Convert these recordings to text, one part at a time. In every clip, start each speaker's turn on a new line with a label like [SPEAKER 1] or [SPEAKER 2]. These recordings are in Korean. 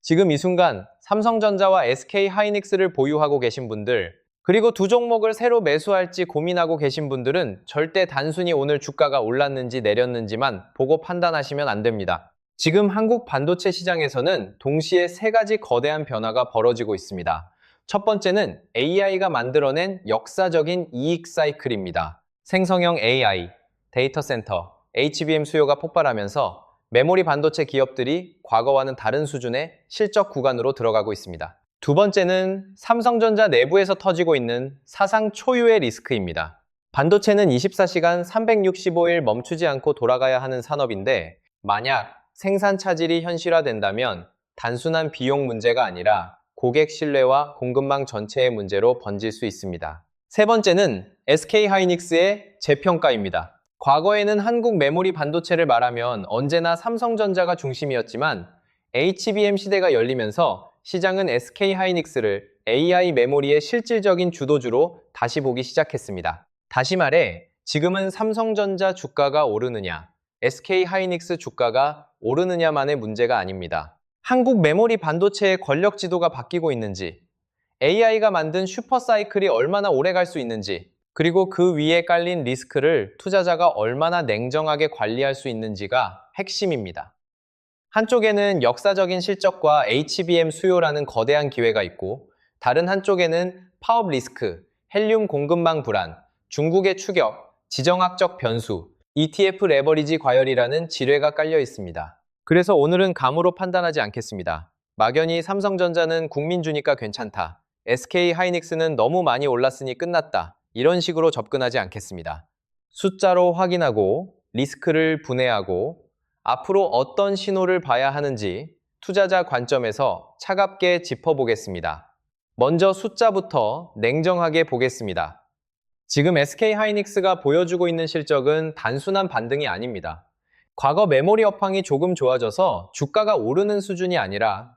[SPEAKER 1] 지금 이 순간 삼성전자와 SK하이닉스를 보유하고 계신 분들, 그리고 두 종목을 새로 매수할지 고민하고 계신 분들은 절대 단순히 오늘 주가가 올랐는지 내렸는지만 보고 판단하시면 안 됩니다. 지금 한국 반도체 시장에서는 동시에 세 가지 거대한 변화가 벌어지고 있습니다. 첫 번째는 AI가 만들어낸 역사적인 이익 사이클입니다. 생성형 AI, 데이터 센터, HBM 수요가 폭발하면서 메모리 반도체 기업들이 과거와는 다른 수준의 실적 구간으로 들어가고 있습니다. 두 번째는 삼성전자 내부에서 터지고 있는 사상 초유의 리스크입니다. 반도체는 24시간 365일 멈추지 않고 돌아가야 하는 산업인데, 만약 생산 차질이 현실화된다면 단순한 비용 문제가 아니라 고객 신뢰와 공급망 전체의 문제로 번질 수 있습니다. 세 번째는 SK하이닉스의 재평가입니다. 과거에는 한국 메모리 반도체를 말하면 언제나 삼성전자가 중심이었지만 HBM 시대가 열리면서 시장은 SK하이닉스를 AI 메모리의 실질적인 주도주로 다시 보기 시작했습니다. 다시 말해, 지금은 삼성전자 주가가 오르느냐, SK하이닉스 주가가 오르느냐만의 문제가 아닙니다. 한국 메모리 반도체의 권력 지도가 바뀌고 있는지, AI가 만든 슈퍼사이클이 얼마나 오래 갈 수 있는지, 그리고 그 위에 깔린 리스크를 투자자가 얼마나 냉정하게 관리할 수 있는지가 핵심입니다. 한쪽에는 역사적인 실적과 HBM 수요라는 거대한 기회가 있고, 다른 한쪽에는 파업 리스크, 헬륨 공급망 불안, 중국의 추격, 지정학적 변수, ETF 레버리지 과열이라는 지뢰가 깔려 있습니다. 그래서 오늘은 감으로 판단하지 않겠습니다. 막연히 삼성전자는 국민주니까 괜찮다, SK하이닉스는 너무 많이 올랐으니 끝났다, 이런 식으로 접근하지 않겠습니다. 숫자로 확인하고 리스크를 분해하고 앞으로 어떤 신호를 봐야 하는지 투자자 관점에서 차갑게 짚어보겠습니다. 먼저 숫자부터 냉정하게 보겠습니다. 지금 SK하이닉스가 보여주고 있는 실적은 단순한 반등이 아닙니다. 과거 메모리 업황이 조금 좋아져서 주가가 오르는 수준이 아니라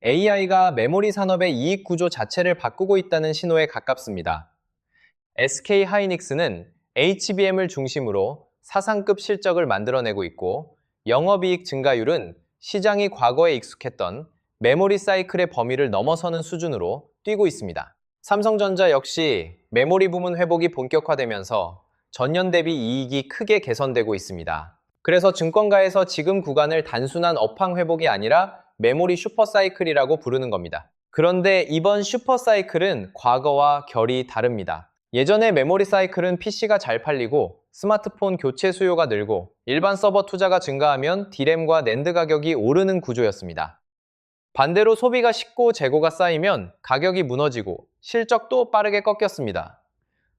[SPEAKER 1] AI가 메모리 산업의 이익 구조 자체를 바꾸고 있다는 신호에 가깝습니다. SK하이닉스는 HBM을 중심으로 사상급 실적을 만들어내고 있고, 영업이익 증가율은 시장이 과거에 익숙했던 메모리 사이클의 범위를 넘어서는 수준으로 뛰고 있습니다. 삼성전자 역시 메모리 부문 회복이 본격화되면서 전년 대비 이익이 크게 개선되고 있습니다. 그래서 증권가에서 지금 구간을 단순한 업황 회복이 아니라 메모리 슈퍼사이클이라고 부르는 겁니다. 그런데 이번 슈퍼사이클은 과거와 결이 다릅니다. 예전에 메모리 사이클은 PC가 잘 팔리고 스마트폰 교체 수요가 늘고 일반 서버 투자가 증가하면 D램과 낸드 가격이 오르는 구조였습니다. 반대로 소비가 식고 재고가 쌓이면 가격이 무너지고 실적도 빠르게 꺾였습니다.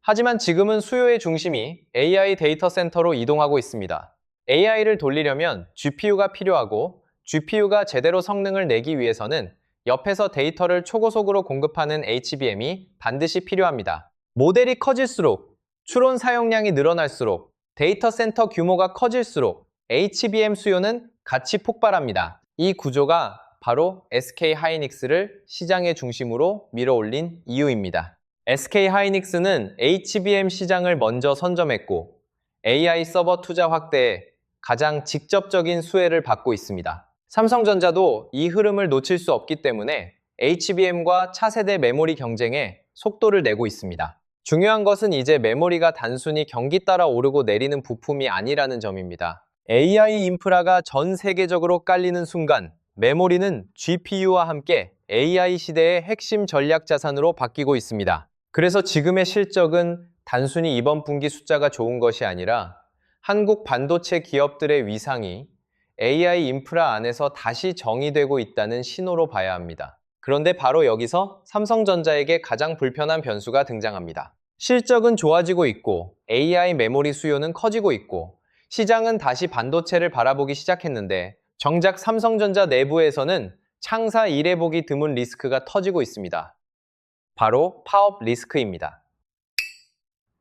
[SPEAKER 1] 하지만 지금은 수요의 중심이 AI 데이터 센터로 이동하고 있습니다. AI를 돌리려면 GPU가 필요하고, GPU가 제대로 성능을 내기 위해서는 옆에서 데이터를 초고속으로 공급하는 HBM이 반드시 필요합니다. 모델이 커질수록, 추론 사용량이 늘어날수록, 데이터 센터 규모가 커질수록 HBM 수요는 같이 폭발합니다. 이 구조가 바로 SK하이닉스를 시장의 중심으로 밀어올린 이유입니다. SK하이닉스는 HBM 시장을 먼저 선점했고, AI 서버 투자 확대에 가장 직접적인 수혜를 받고 있습니다. 삼성전자도 이 흐름을 놓칠 수 없기 때문에 HBM과 차세대 메모리 경쟁에 속도를 내고 있습니다. 중요한 것은 이제 메모리가 단순히 경기 따라 오르고 내리는 부품이 아니라는 점입니다. AI 인프라가 전 세계적으로 깔리는 순간 메모리는 GPU와 함께 AI 시대의 핵심 전략 자산으로 바뀌고 있습니다. 그래서 지금의 실적은 단순히 이번 분기 숫자가 좋은 것이 아니라 한국 반도체 기업들의 위상이 AI 인프라 안에서 다시 정의되고 있다는 신호로 봐야 합니다. 그런데 바로 여기서 삼성전자에게 가장 불편한 변수가 등장합니다. 실적은 좋아지고 있고 AI 메모리 수요는 커지고 있고 시장은 다시 반도체를 바라보기 시작했는데, 정작 삼성전자 내부에서는 창사 이래 보기 드문 리스크가 터지고 있습니다. 바로 파업 리스크입니다.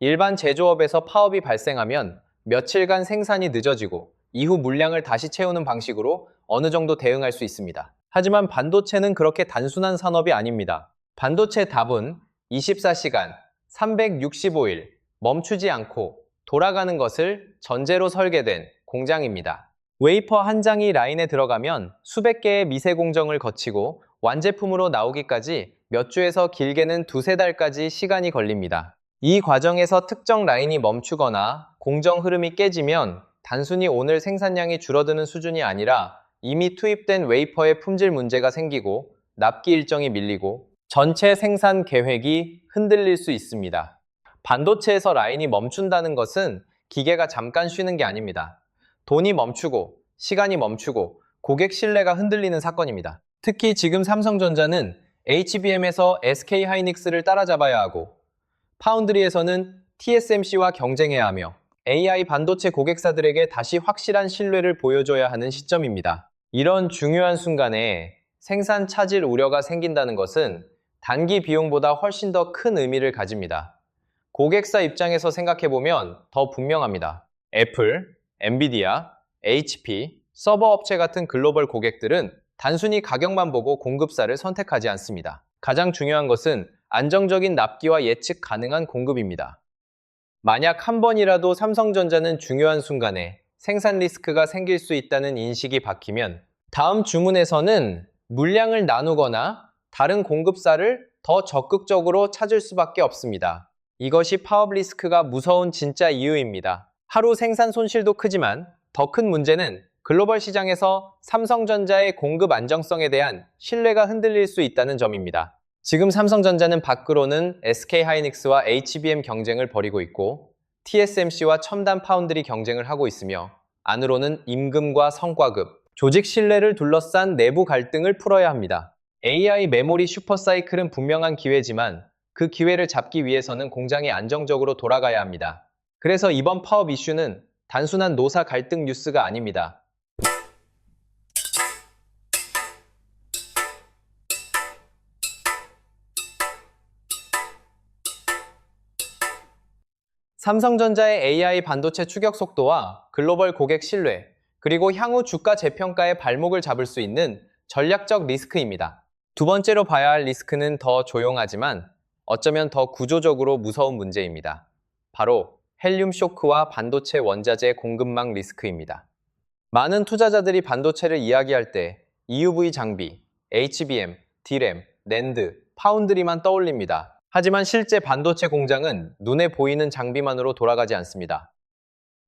[SPEAKER 1] 일반 제조업에서 파업이 발생하면 며칠간 생산이 늦어지고 이후 물량을 다시 채우는 방식으로 어느 정도 대응할 수 있습니다. 하지만 반도체는 그렇게 단순한 산업이 아닙니다. 반도체 답은 24시간, 365일 멈추지 않고 돌아가는 것을 전제로 설계된 공장입니다. 웨이퍼 한 장이 라인에 들어가면 수백 개의 미세 공정을 거치고 완제품으로 나오기까지 몇 주에서 길게는 두세 달까지 시간이 걸립니다. 이 과정에서 특정 라인이 멈추거나 공정 흐름이 깨지면 단순히 오늘 생산량이 줄어드는 수준이 아니라 이미 투입된 웨이퍼의 품질 문제가 생기고 납기 일정이 밀리고 전체 생산 계획이 흔들릴 수 있습니다. 반도체에서 라인이 멈춘다는 것은 기계가 잠깐 쉬는 게 아닙니다. 돈이 멈추고 시간이 멈추고 고객 신뢰가 흔들리는 사건입니다. 특히 지금 삼성전자는 HBM에서 SK하이닉스를 따라잡아야 하고 파운드리에서는 TSMC와 경쟁해야 하며 AI 반도체 고객사들에게 다시 확실한 신뢰를 보여줘야 하는 시점입니다. 이런 중요한 순간에 생산 차질 우려가 생긴다는 것은 단기 비용보다 훨씬 더 큰 의미를 가집니다. 고객사 입장에서 생각해보면 더 분명합니다. 애플, 엔비디아, HP, 서버 업체 같은 글로벌 고객들은 단순히 가격만 보고 공급사를 선택하지 않습니다. 가장 중요한 것은 안정적인 납기와 예측 가능한 공급입니다. 만약 한 번이라도 삼성전자는 중요한 순간에 생산 리스크가 생길 수 있다는 인식이 바뀌면 다음 주문에서는 물량을 나누거나 다른 공급사를 더 적극적으로 찾을 수밖에 없습니다. 이것이 파업 리스크가 무서운 진짜 이유입니다. 하루 생산 손실도 크지만 더 큰 문제는 글로벌 시장에서 삼성전자의 공급 안정성에 대한 신뢰가 흔들릴 수 있다는 점입니다. 지금 삼성전자는 밖으로는 SK하이닉스와 HBM 경쟁을 벌이고 있고 TSMC와 첨단 파운드리 경쟁을 하고 있으며 안으로는 임금과 성과급, 조직 신뢰를 둘러싼 내부 갈등을 풀어야 합니다. AI 메모리 슈퍼사이클은 분명한 기회지만 그 기회를 잡기 위해서는 공장이 안정적으로 돌아가야 합니다. 그래서 이번 파업 이슈는 단순한 노사 갈등 뉴스가 아닙니다. 삼성전자의 AI 반도체 추격 속도와 글로벌 고객 신뢰, 그리고 향후 주가 재평가의 발목을 잡을 수 있는 전략적 리스크입니다. 두 번째로 봐야 할 리스크는 더 조용하지만 어쩌면 더 구조적으로 무서운 문제입니다. 바로 헬륨 쇼크와 반도체 원자재 공급망 리스크입니다. 많은 투자자들이 반도체를 이야기할 때 EUV 장비, HBM, DRAM, 낸드, 파운드리만 떠올립니다. 하지만 실제 반도체 공장은 눈에 보이는 장비만으로 돌아가지 않습니다.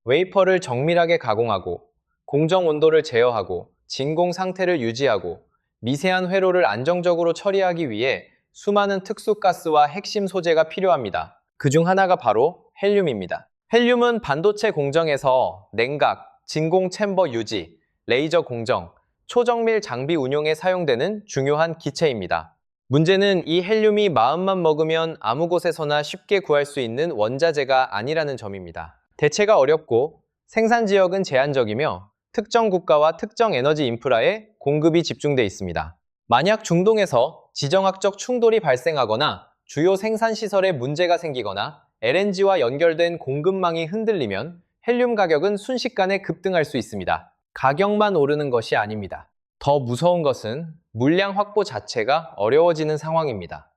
[SPEAKER 1] 웨이퍼를 정밀하게 가공하고, 공정 온도를 제어하고, 진공 상태를 유지하고, 미세한 회로를 안정적으로 처리하기 위해 수많은 특수가스와 핵심 소재가 필요합니다. 그중 하나가 바로 헬륨입니다. 헬륨은 반도체 공정에서 냉각, 진공 챔버 유지, 레이저 공정, 초정밀 장비 운용에 사용되는 중요한 기체입니다. 문제는 이 헬륨이 마음만 먹으면 아무 곳에서나 쉽게 구할 수 있는 원자재가 아니라는 점입니다. 대체가 어렵고 생산 지역은 제한적이며 특정 국가와 특정 에너지 인프라에 공급이 집중돼 있습니다. 만약 중동에서 지정학적 충돌이 발생하거나 주요 생산 시설에 문제가 생기거나 LNG와 연결된 공급망이 흔들리면 헬륨 가격은 순식간에 급등할 수 있습니다. 가격만 오르는 것이 아닙니다. 더 무서운 것은 물량 확보 자체가 어려워지는 상황입니다.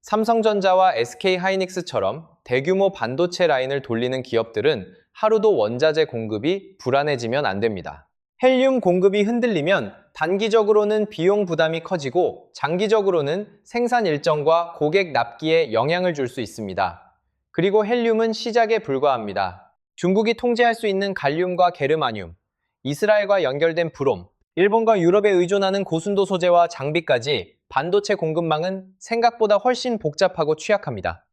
[SPEAKER 1] 삼성전자와 SK하이닉스처럼 대규모 반도체 라인을 돌리는 기업들은 하루도 원자재 공급이 불안해지면 안 됩니다. 헬륨 공급이 흔들리면 단기적으로는 비용 부담이 커지고 장기적으로는 생산 일정과 고객 납기에 영향을 줄 수 있습니다. 그리고 헬륨은 시작에 불과합니다. 중국이 통제할 수 있는 갈륨과 게르마늄, 이스라엘과 연결된 브롬, 일본과 유럽에 의존하는 고순도 소재와 장비까지 반도체 공급망은 생각보다 훨씬 복잡하고 취약합니다.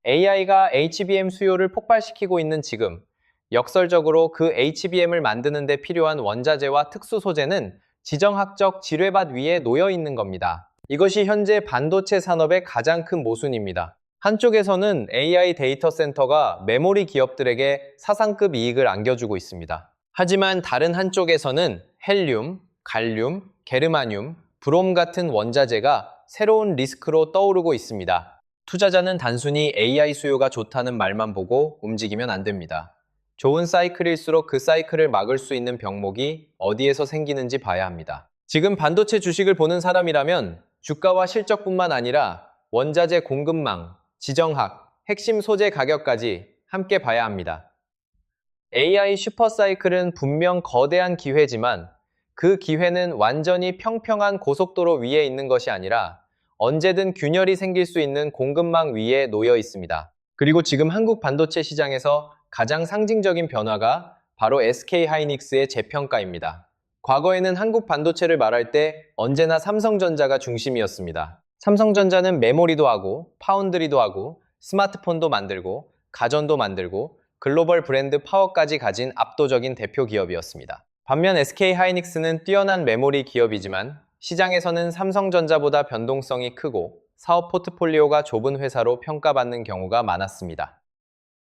[SPEAKER 1] AI가 HBM 수요를 폭발시키고 있는 지금, 역설적으로 그 HBM을 만드는 데 필요한 원자재와 특수 소재는 지정학적 지뢰밭 위에 놓여 있는 겁니다. 이것이 현재 반도체 산업의 가장 큰 모순입니다. 한쪽에서는 AI 데이터 센터가 메모리 기업들에게 사상급 이익을 안겨주고 있습니다. 하지만 다른 한쪽에서는 헬륨, 갈륨, 게르마늄, 브롬 같은 원자재가 새로운 리스크로 떠오르고 있습니다. 투자자는 단순히 AI 수요가 좋다는 말만 보고 움직이면 안 됩니다. 좋은 사이클일수록 그 사이클을 막을 수 있는 병목이 어디에서 생기는지 봐야 합니다. 지금 반도체 주식을 보는 사람이라면 주가와 실적뿐만 아니라 원자재 공급망, 지정학, 핵심 소재 가격까지 함께 봐야 합니다. AI 슈퍼사이클은 분명 거대한 기회지만 그 기회는 완전히 평평한 고속도로 위에 있는 것이 아니라 언제든 균열이 생길 수 있는 공급망 위에 놓여 있습니다. 그리고 지금 한국 반도체 시장에서 가장 상징적인 변화가 바로 SK하이닉스의 재평가입니다. 과거에는 한국 반도체를 말할 때 언제나 삼성전자가 중심이었습니다. 삼성전자는 메모리도 하고, 파운드리도 하고, 스마트폰도 만들고, 가전도 만들고, 글로벌 브랜드 파워까지 가진 압도적인 대표 기업이었습니다. 반면 SK하이닉스는 뛰어난 메모리 기업이지만 시장에서는 삼성전자보다 변동성이 크고 사업 포트폴리오가 좁은 회사로 평가받는 경우가 많았습니다.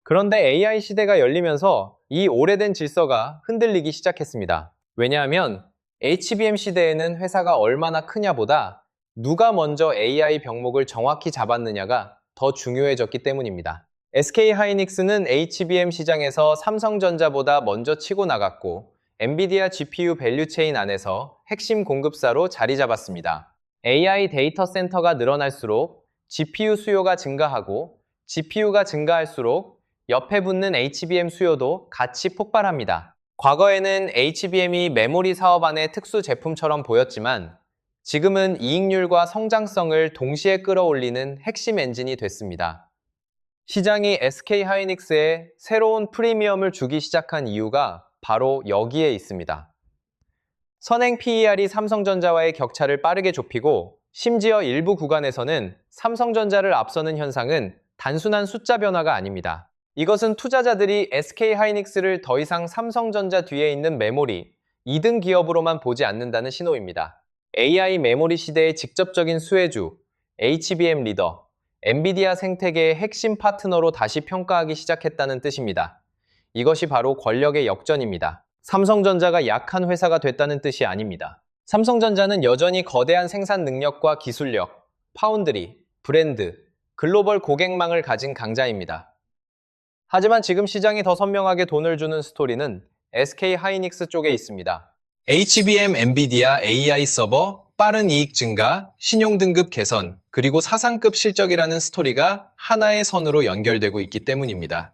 [SPEAKER 1] 그런데 AI 시대가 열리면서 이 오래된 질서가 흔들리기 시작했습니다. 왜냐하면 HBM 시대에는 회사가 얼마나 크냐보다 누가 먼저 AI 병목을 정확히 잡았느냐가 더 중요해졌기 때문입니다. SK하이닉스는 HBM 시장에서 삼성전자보다 먼저 치고 나갔고 엔비디아 GPU 밸류체인 안에서 핵심 공급사로 자리 잡았습니다. AI 데이터 센터가 늘어날수록 GPU 수요가 증가하고 GPU가 증가할수록 옆에 붙는 HBM 수요도 같이 폭발합니다. 과거에는 HBM이 메모리 사업 안의 특수 제품처럼 보였지만 지금은 이익률과 성장성을 동시에 끌어올리는 핵심 엔진이 됐습니다. 시장이 SK하이닉스에 새로운 프리미엄을 주기 시작한 이유가 바로 여기에 있습니다. 선행 PER이 삼성전자와의 격차를 빠르게 좁히고 심지어 일부 구간에서는 삼성전자를 앞서는 현상은 단순한 숫자 변화가 아닙니다. 이것은 투자자들이 SK하이닉스를 더 이상 삼성전자 뒤에 있는 메모리 2등 기업으로만 보지 않는다는 신호입니다. AI 메모리 시대의 직접적인 수혜주, HBM 리더, 엔비디아 생태계의 핵심 파트너로 다시 평가하기 시작했다는 뜻입니다. 이것이 바로 권력의 역전입니다. 삼성전자가 약한 회사가 됐다는 뜻이 아닙니다. 삼성전자는 여전히 거대한 생산 능력과 기술력, 파운드리, 브랜드, 글로벌 고객망을 가진 강자입니다. 하지만 지금 시장이 더 선명하게 돈을 주는 스토리는 SK하이닉스 쪽에 있습니다. HBM, 엔비디아, AI 서버, 빠른 이익 증가, 신용등급 개선, 그리고 사상급 실적이라는 스토리가 하나의 선으로 연결되고 있기 때문입니다.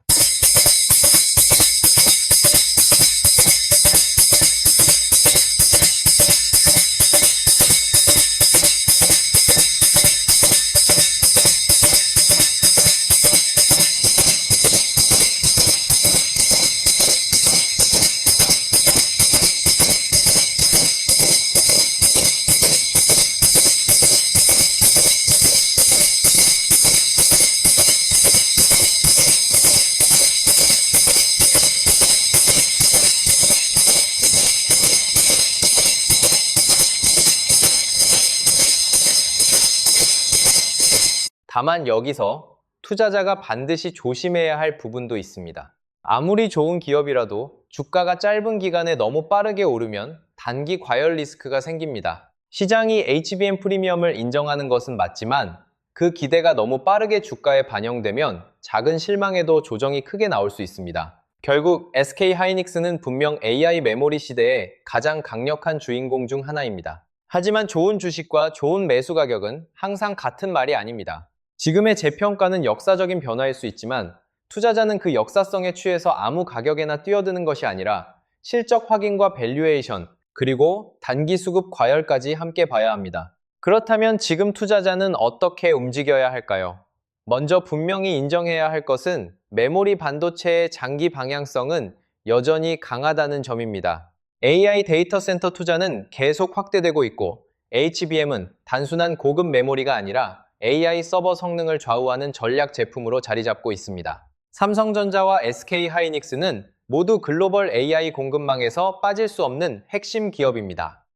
[SPEAKER 1] 다만 여기서 투자자가 반드시 조심해야 할 부분도 있습니다. 아무리 좋은 기업이라도 주가가 짧은 기간에 너무 빠르게 오르면 단기 과열 리스크가 생깁니다. 시장이 HBM 프리미엄을 인정하는 것은 맞지만 그 기대가 너무 빠르게 주가에 반영되면 작은 실망에도 조정이 크게 나올 수 있습니다. 결국 SK하이닉스는 분명 AI 메모리 시대의 가장 강력한 주인공 중 하나입니다. 하지만 좋은 주식과 좋은 매수 가격은 항상 같은 말이 아닙니다. 지금의 재평가는 역사적인 변화일 수 있지만 투자자는 그 역사성에 취해서 아무 가격에나 뛰어드는 것이 아니라 실적 확인과 밸류에이션, 그리고 단기 수급 과열까지 함께 봐야 합니다. 그렇다면 지금 투자자는 어떻게 움직여야 할까요? 먼저 분명히 인정해야 할 것은 메모리 반도체의 장기 방향성은 여전히 강하다는 점입니다. AI 데이터 센터 투자는 계속 확대되고 있고 HBM은 단순한 고급 메모리가 아니라 AI 서버 성능을 좌우하는 전략 제품으로 자리 잡고 있습니다. 삼성전자와 SK하이닉스는 모두 글로벌 AI 공급망에서 빠질 수 없는 핵심 기업입니다.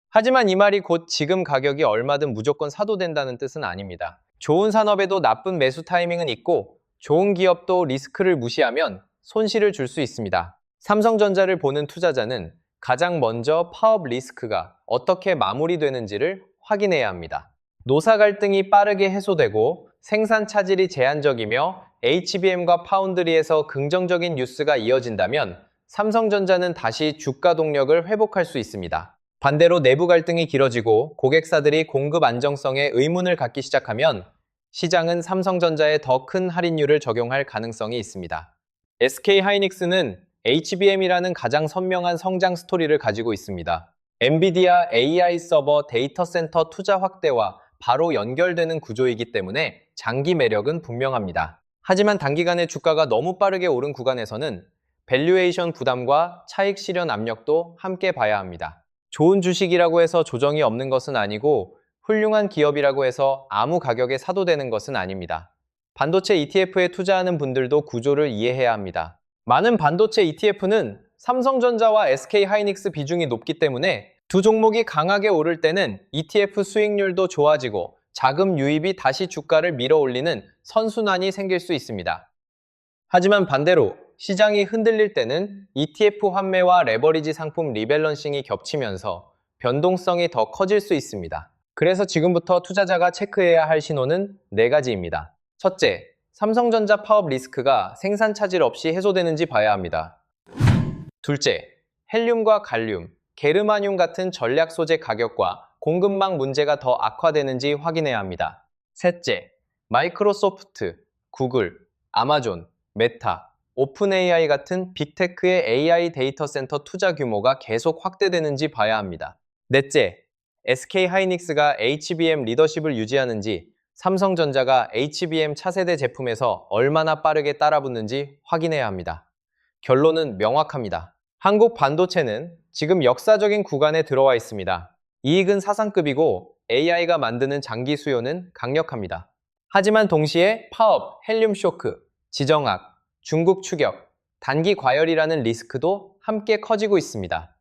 [SPEAKER 1] 하지만 이 말이 곧 지금 가격이 얼마든 무조건 사도 된다는 뜻은 아닙니다. 좋은 산업에도 나쁜 매수 타이밍은 있고 좋은 기업도 리스크를 무시하면 손실을 줄 수 있습니다. 삼성전자를 보는 투자자는 가장 먼저 파업 리스크가 어떻게 마무리되는지를 확인해야 합니다. 노사 갈등이 빠르게 해소되고 생산 차질이 제한적이며 HBM과 파운드리에서 긍정적인 뉴스가 이어진다면 삼성전자는 다시 주가 동력을 회복할 수 있습니다. 반대로 내부 갈등이 길어지고 고객사들이 공급 안정성에 의문을 갖기 시작하면 시장은 삼성전자에 더 큰 할인율을 적용할 가능성이 있습니다. SK하이닉스는 HBM이라는 가장 선명한 성장 스토리를 가지고 있습니다. 엔비디아 AI 서버 데이터 센터 투자 확대와 바로 연결되는 구조이기 때문에 장기 매력은 분명합니다. 하지만 단기간에 주가가 너무 빠르게 오른 구간에서는 밸류에이션 부담과 차익 실현 압력도 함께 봐야 합니다. 좋은 주식이라고 해서 조정이 없는 것은 아니고 훌륭한 기업이라고 해서 아무 가격에 사도 되는 것은 아닙니다. 반도체 ETF에 투자하는 분들도 구조를 이해해야 합니다. 많은 반도체 ETF는 삼성전자와 SK하이닉스 비중이 높기 때문에 두 종목이 강하게 오를 때는 ETF 수익률도 좋아지고 자금 유입이 다시 주가를 밀어올리는 선순환이 생길 수 있습니다. 하지만 반대로 시장이 흔들릴 때는 ETF 환매와 레버리지 상품 리밸런싱이 겹치면서 변동성이 더 커질 수 있습니다. 그래서 지금부터 투자자가 체크해야 할 신호는 4가지입니다. 첫째, 삼성전자 파업 리스크가 생산 차질 없이 해소되는지 봐야 합니다. 둘째, 헬륨과 갈륨, 게르마늄 같은 전략 소재 가격과 공급망 문제가 더 악화되는지 확인해야 합니다. 셋째, 마이크로소프트, 구글, 아마존, 메타, 오픈 AI 같은 빅테크의 AI 데이터 센터 투자 규모가 계속 확대되는지 봐야 합니다. 넷째, SK하이닉스가 HBM 리더십을 유지하는지, 삼성전자가 HBM 차세대 제품에서 얼마나 빠르게 따라붙는지 확인해야 합니다. 결론은 명확합니다. 한국 반도체는 지금 역사적인 구간에 들어와 있습니다. 이익은 사상급이고 AI가 만드는 장기 수요는 강력합니다. 하지만 동시에 파업, 헬륨 쇼크, 지정학, 중국 추격, 단기 과열이라는 리스크도 함께 커지고 있습니다.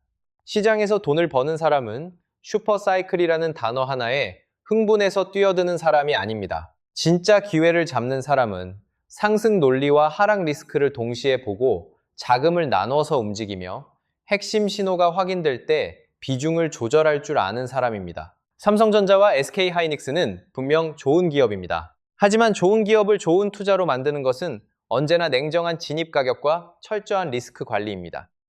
[SPEAKER 1] 시장에서 돈을 버는 사람은 슈퍼사이클이라는 단어 하나에 흥분해서 뛰어드는 사람이 아닙니다. 진짜 기회를 잡는 사람은 상승 논리와 하락 리스크를 동시에 보고 자금을 나눠서 움직이며 핵심 신호가 확인될 때 비중을 조절할 줄 아는 사람입니다. 삼성전자와 SK하이닉스는 분명 좋은 기업입니다. 하지만 좋은 기업을 좋은 투자로 만드는 것은 언제나 냉정한 진입 가격과 철저한 리스크 관리입니다.